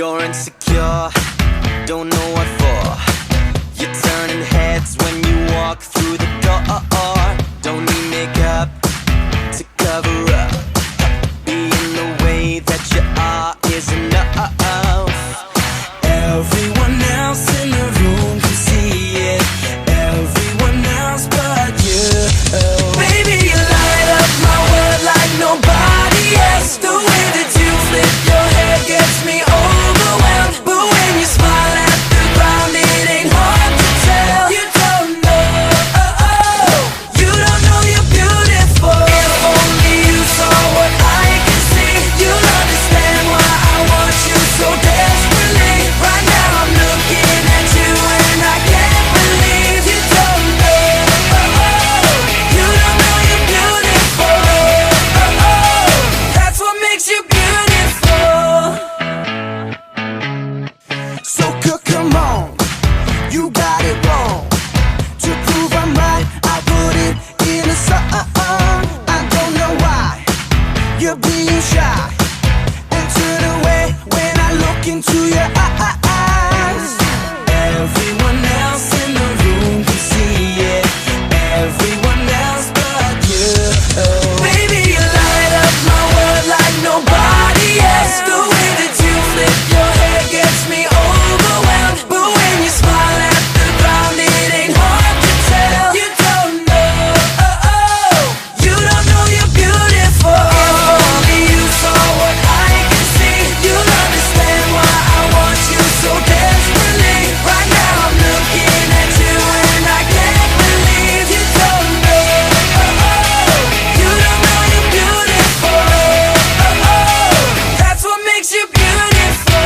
You're insecure, don't know what for. You're turning heads when you walk through the door. Don't need makeup to cover up. Being the way that you are is enough. Everyone else in the room can see it. Everyone else but you. Baby, you light up my world like nobody else. The way that you flip your hair gets me overwhelmed. But when you smile at the ground, it ain't hard to tell. You don't know you're beautiful. If only you saw what I can see, you'll understand why I want you so desperately. Right now I'm looking at you and I can't believe you don't know. You don't know you're beautiful. That's what makes you beautiful. So come on, you got it wrong. To prove I'm right, I put it in a song. I don't know why you're being shy and turn away when I look into your eyes. Everyone else in the room can see it. Everyone else but you. Baby, you light up my world like nobody else. The way that you flip your hair gets me overwhelmed. But when you smile at the ground, it ain't hard to tell. You don't know you're beautiful. If only you saw what I can see, you'll understand why I want you so desperately. Right now I'm looking at you and I can't believe you don't know. You don't know you're beautiful. That's what makes you beautiful.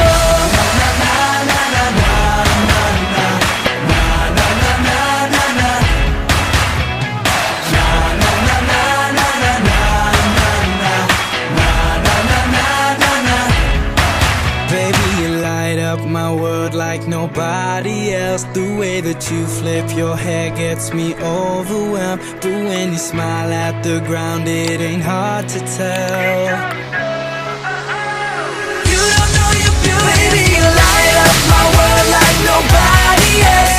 Baby, you light up my world like nobody else. The way that you flip your hair gets me overwhelmed. But when you smile at the ground, it ain't hard to tell. You don't know you're beautiful. Baby, you light up my world like nobody else.